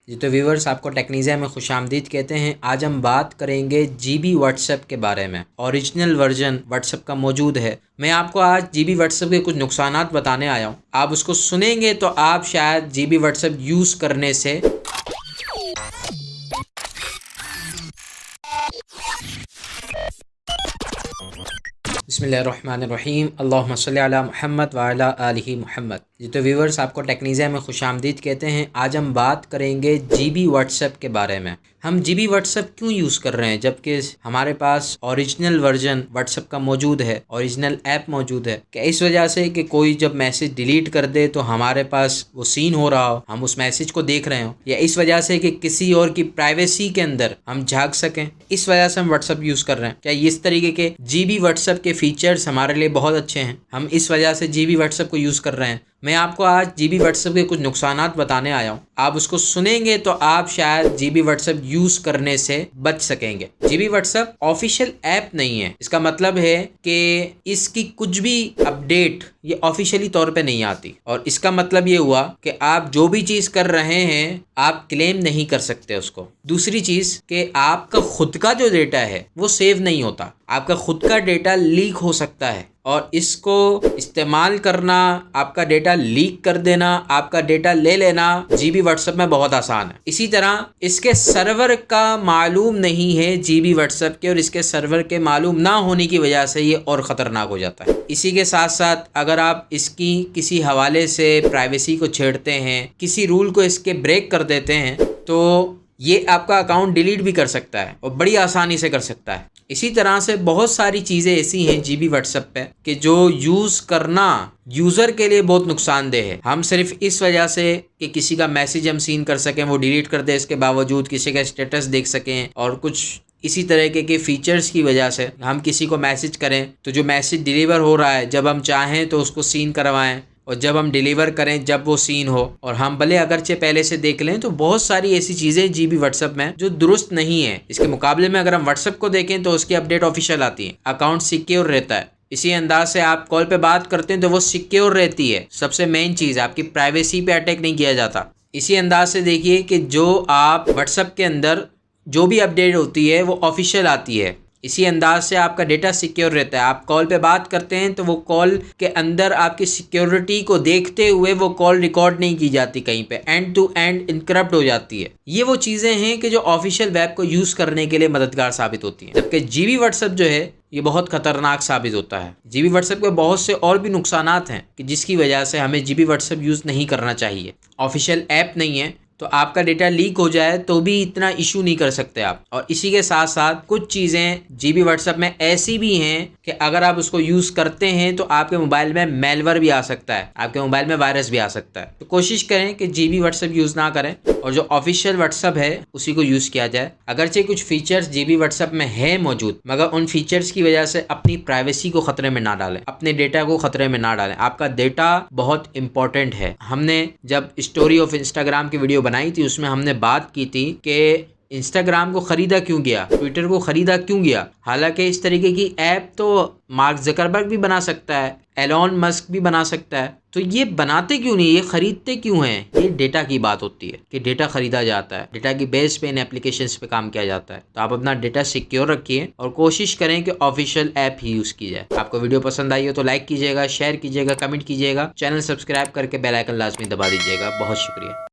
जी तो व्यूवर्स, आपको टेक्नीज़िया में खुशामदीद कहते हैं। आज हम बात करेंगे जीबी व्हाट्सएप के बारे में। ओरिजिनल वर्जन व्हाट्सएप का मौजूद है। मैं आपको आज जीबी व्हाट्सएप के कुछ नुकसानात बताने आया हूँ। आप उसको सुनेंगे तो आप शायद जीबी व्हाट्सएप यूज़ करने से बिस्मिल्लाहिर्रहमानिर्रहीम, अल्लाहुम्मा सल्ली अला मुहम्मद व अला आलिहि मुहम्मद। जी तो व्यूवर्स, आपको टेक्नीज़िया में खुशामदीद कहते हैं। आज हम बात करेंगे जीबी व्हाट्सएप के बारे में। हम जीबी व्हाट्सएप क्यों यूज़ कर रहे हैं जबकि हमारे पास ओरिजिनल वर्जन व्हाट्सएप का मौजूद है, ओरिजिनल ऐप मौजूद है। क्या इस वजह से कि कोई जब मैसेज डिलीट कर दे तो हमारे पास वो सीन हो रहा हो, हम उस मैसेज को देख रहे हो, या इस वजह से कि किसी और की प्राइवेसी के अंदर हम झांक सकें, इस वजह से हम व्हाट्सएप यूज़ कर रहे हैं। क्या इस तरीके के जीबी व्हाट्सएप के फीचर्स हमारे लिए बहुत अच्छे हैं, हम इस वजह से जीबी व्हाट्सएप को यूज़ कर रहे हैं? मैं आपको आज जीबी व्हाट्सएप के कुछ नुकसानात बताने आया हूँ। आप उसको सुनेंगे तो आप शायद जीबी व्हाट्सएप यूज़ करने से बच सकेंगे। जीबी व्हाट्सएप ऑफिशियल ऐप नहीं है। इसका मतलब है कि इसकी कुछ भी अपडेट ये ऑफिशियली तौर पे नहीं आती, और इसका मतलब ये हुआ कि आप जो भी चीज़ कर रहे हैं आप क्लेम नहीं कर सकते उसको। दूसरी चीज़ कि आपका खुद का जो डेटा है वो सेव नहीं होता, आपका खुद का डेटा लीक हो सकता है, और इसको इस्तेमाल करना, आपका डेटा लीक कर देना, आपका डेटा ले लेना जीबी व्हाट्सएप में बहुत आसान है। इसी तरह इसके सर्वर का मालूम नहीं है जीबी व्हाट्सएप के, और इसके सर्वर के मालूम ना होने की वजह से ये और ख़तरनाक हो जाता है। इसी के साथ साथ अगर आप इसकी किसी हवाले से प्राइवेसी को छेड़ते हैं, किसी रूल को इसके ब्रेक कर देते हैं, तो ये आपका अकाउंट डिलीट भी कर सकता है, और बड़ी आसानी से कर सकता है। इसी तरह से बहुत सारी चीज़ें ऐसी हैं जीबी व्हाट्सएप पे कि जो यूज़ करना यूज़र के लिए बहुत नुकसानदेह है। हम सिर्फ इस वजह से कि किसी का मैसेज हम सीन कर सकें, वो डिलीट कर दे, इसके बावजूद किसी का स्टेटस देख सकें, और कुछ इसी तरह के फीचर्स की वजह से हम किसी को मैसेज करें तो जो मैसेज डिलीवर हो रहा है, जब हम चाहें तो उसको सीन करवाएं, और जब हम डिलीवर करें जब वो सीन हो, और हम भले अगरचे पहले से देख लें, तो बहुत सारी ऐसी चीज़ें जीबी व्हाट्सएप में जो दुरुस्त नहीं है। इसके मुकाबले में अगर हम व्हाट्सएप को देखें तो उसकी अपडेट ऑफिशियल आती है, अकाउंट सिक्योर रहता है। इसी अंदाज से आप कॉल पे बात करते हैं तो वो सिक्योर रहती है। सबसे मेन चीज़, आपकी प्राइवेसी पे अटैक नहीं किया जाता। इसी अंदाज से देखिए कि जो आप व्हाट्सएप के अंदर जो भी अपडेट होती है वो ऑफिशियल आती है। इसी अंदाज से आपका डेटा सिक्योर रहता है। आप कॉल पे बात करते हैं तो वो कॉल के अंदर आपकी सिक्योरिटी को देखते हुए वो कॉल रिकॉर्ड नहीं की जाती, कहीं पे एंड टू एंड इनक्रप्ट हो जाती है। ये वो चीज़ें हैं कि जो ऑफिशियल वेब को यूज़ करने के लिए मददगार साबित होती हैं, जबकि जीबी व्हाट्सएप जो है ये बहुत ख़तरनाक साबित होता है। जीबी व्हाट्सएप के बहुत से और भी नुकसानात हैं कि जिसकी वजह से हमें जीबी व्हाट्सएप यूज़ नहीं करना चाहिए। ऑफिशियल ऐप नहीं है तो आपका डेटा लीक हो जाए तो भी इतना इशू नहीं कर सकते आप। और इसी के साथ साथ कुछ चीज़ें जीबी व्हाट्सएप में ऐसी भी हैं कि अगर आप उसको यूज़ करते हैं तो आपके मोबाइल में मेलवेयर भी आ सकता है, आपके मोबाइल में वायरस भी आ सकता है। तो कोशिश करें कि जीबी व्हाट्सएप यूज़ ना करें और जो ऑफिशियल व्हाट्सएप है उसी को यूज़ किया जाए। अगरचे कुछ फीचर्स जीबी व्हाट्सएप में है मौजूद, मगर उन फीचर्स की वजह से अपनी प्राइवेसी को खतरे में ना डालें, अपने डेटा को खतरे में ना डालें। आपका डेटा बहुत इंपॉर्टेंट है। हमने जब स्टोरी ऑफ इंस्टाग्राम की वीडियो बनाई थी उसमें हमने बात की थी कि इंस्टाग्राम को ख़रीदा क्यों गया, ट्विटर को ख़रीदा क्यों गया। हालांकि इस तरीके की ऐप तो मार्क ज़करबर्ग भी बना सकता है, एलोन मस्क भी बना सकता है, तो ये बनाते क्यों नहीं, ये ख़रीदते क्यों हैं? ये डेटा की बात होती है कि डेटा ख़रीदा जाता है, डेटा की बेस पे इन एप्लीकेशंस पे काम किया जाता है। तो आप अपना डेटा सिक्योर रखिए और कोशिश करें कि ऑफिशियल ऐप ही यूज़ की जाए। आपको वीडियो पसंद आई हो तो लाइक कीजिएगा, शेयर कीजिएगा, कमेंट कीजिएगा, चैनल सब्सक्राइब करके बेल आइकन लाजमी दबा दीजिएगा। बहुत शुक्रिया।